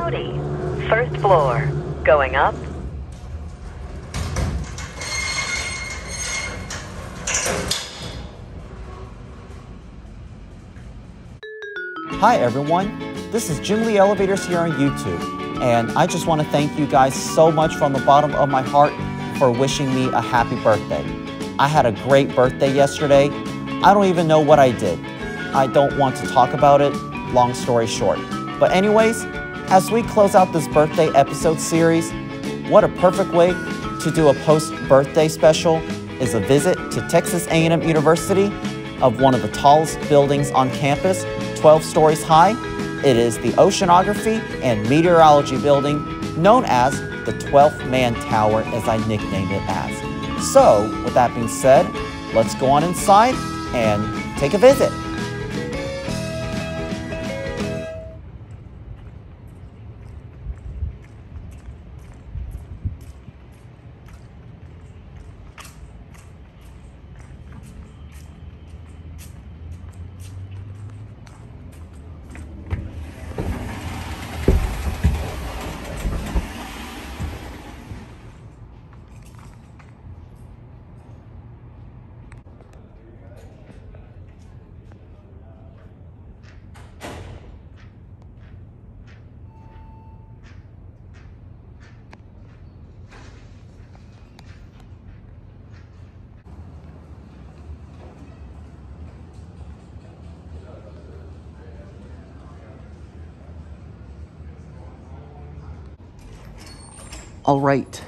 Howdy. First floor. Going up. Hi everyone, this is JimLiElevators here on YouTube, and I just want to thank you guys so much from the bottom of my heart for wishing me a happy birthday. I had a great birthday yesterday. I don't even know what I did. I don't want to talk about it, long story short. But anyways, as we close out this birthday episode series, what a perfect way to do a post-birthday special is a visit to Texas A&M University of one of the tallest buildings on campus, 12 stories high. It is the Oceanography and Meteorology building, known as the 12th Man Tower, as I nicknamed it as. So, with that being said, let's go on inside and take a visit. All right,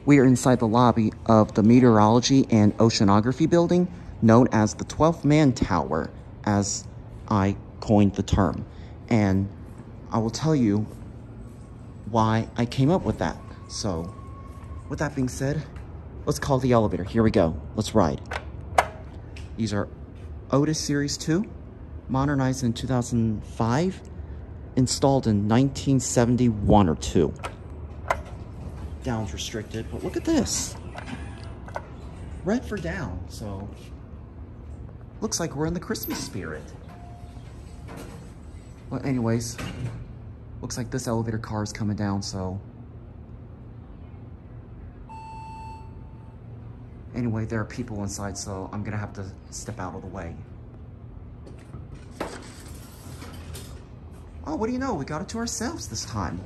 we are inside the lobby of the Meteorology and Oceanography building, known as the 12th Man Tower, as I coined the term. And I will tell you why I came up with that. So, with that being said, let's call the elevator. Here we go. Let's ride. These are Otis Series 2, modernized in 2005, installed in 1971 or 2. Down's restricted, but look at this. Red for down, so looks like we're in the Christmas spirit. Well, anyways, looks like this elevator car is coming down, so anyway, there are people inside, so I'm gonna have to step out of the way. Oh, what do you know? We got it to ourselves this time.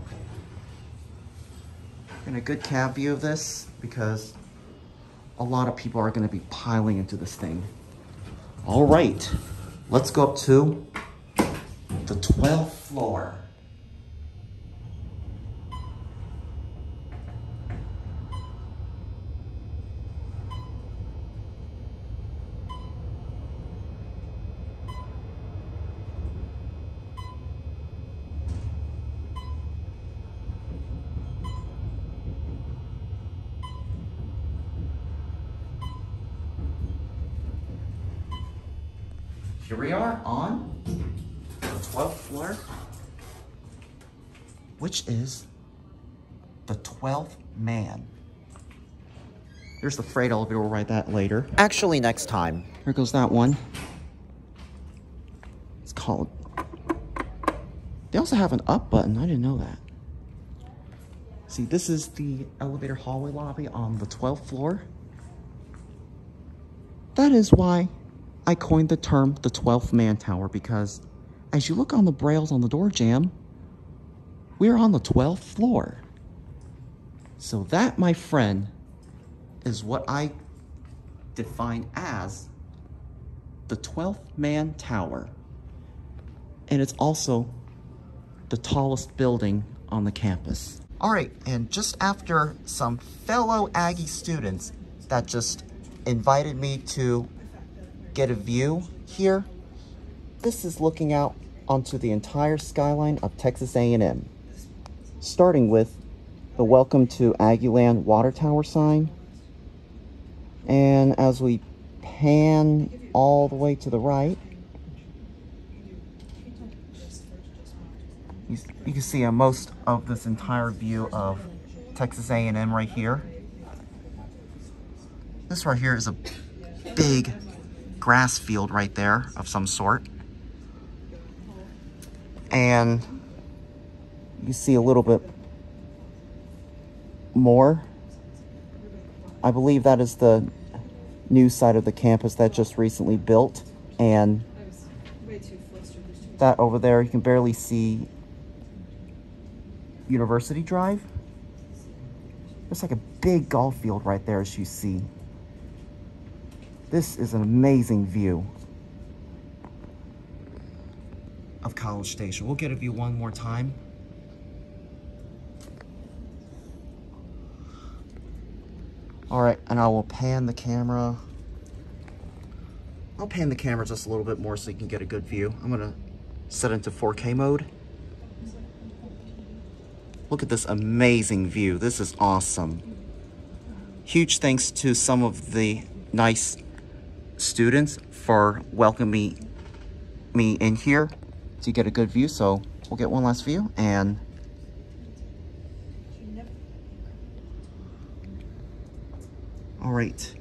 And a good cab view of this, because a lot of people are going to be piling into this thing. All right, let's go up to the 12th floor. Here we are on the 12th floor, which is the 12th man. There's the freight elevator, we'll ride that later. Actually, next time. Here goes that one. It's called... They also have an up button, I didn't know that. See, this is the elevator hallway lobby on the 12th floor. That is why I coined the term the 12th Man Tower, because as you look on the brails on the door jamb, we're on the 12th floor. So that, my friend, is what I define as the 12th Man Tower. And it's also the tallest building on the campus. All right, and just after some fellow Aggie students that just invited me to get a view here, this is looking out onto the entire skyline of Texas A&M, starting with the Welcome to Aggieland water tower sign, and as we pan all the way to the right, you can see most of this entire view of Texas A&M right here. This right here is a big grass field right there of some sort. And you see a little bit more. I believe that is the new side of the campus that just recently built, and that over there you can barely see University Drive. There's like a big golf field right there, as you see. This is an amazing view of College Station. We'll get a view one more time. All right, and I will pan the camera. I'll pan the camera just a little bit more so you can get a good view. I'm gonna set it into 4K mode. Look at this amazing view. This is awesome. Huge thanks to some of the nice students for welcoming me in here to get a good view. So we'll get one last view, and all right,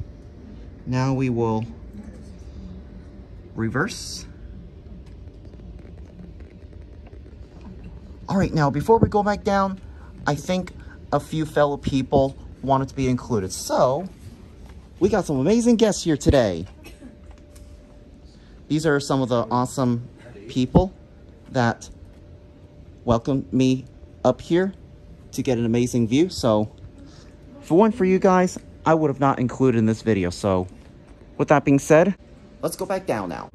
now we will reverse. All right, now before we go back down, I think a few fellow people wanted to be included. So we got some amazing guests here today. These are some of the awesome people that welcomed me up here to get an amazing view. So if it weren't for you guys, I would have not included in this video. So with that being said, let's go back down now.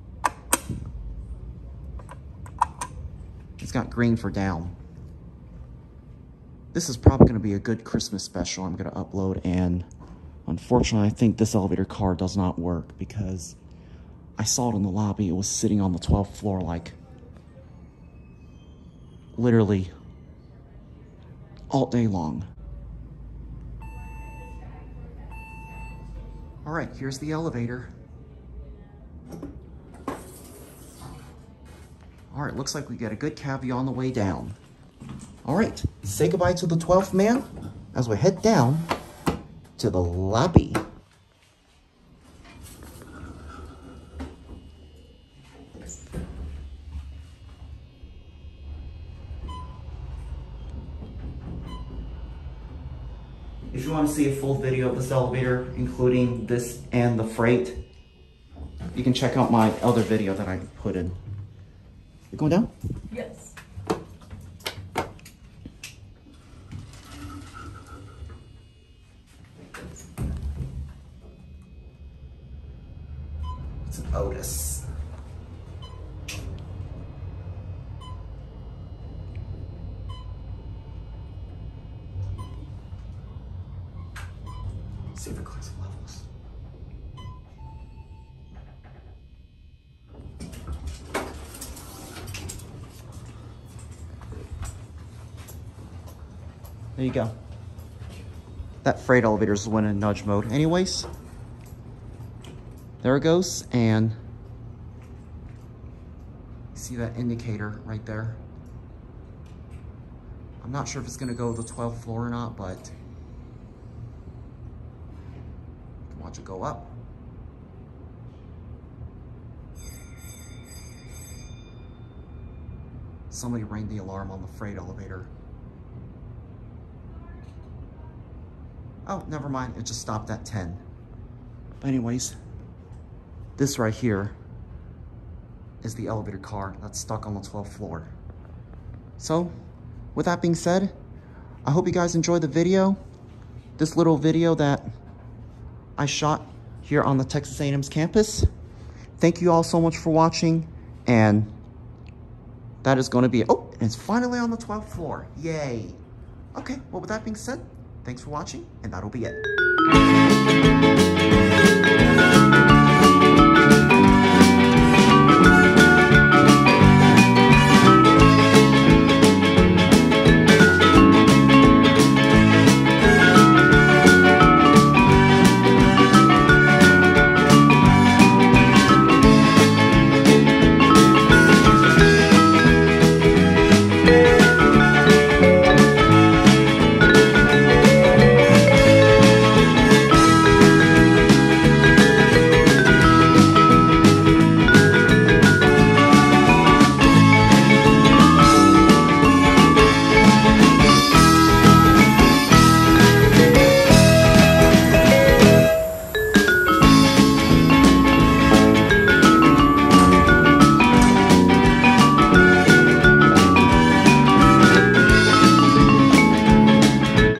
It's got green for down. This is probably going to be a good Christmas special I'm going to upload, and unfortunately I think this elevator car does not work because I saw it in the lobby. It was sitting on the 12th floor, like literally all day long. All right, here's the elevator. All right, looks like we get a good cab view on the way down. All right, say goodbye to the 12th man as we head down to the lobby. If you want to see a full video of this elevator, including this and the freight, you can check out my other video that I put in. You going down? Yes. It's an Otis. Favorite class of levels. There you go. That freight elevator is went in nudge mode. Anyways, there it goes, and see that indicator right there? I'm not sure if it's gonna go to the 12th floor or not, but you can watch it go up. Somebody rang the alarm on the freight elevator. Oh, never mind, it just stopped at 10. But anyways, this right here is the elevator car that's stuck on the 12th floor. So, with that being said, I hope you guys enjoyed the video. This little video that I shot here on the Texas A&M's campus. Thank you all so much for watching, and that is going to be it. Oh, and it's finally on the 12th floor. Yay. Okay, well, with that being said, thanks for watching, and that'll be it.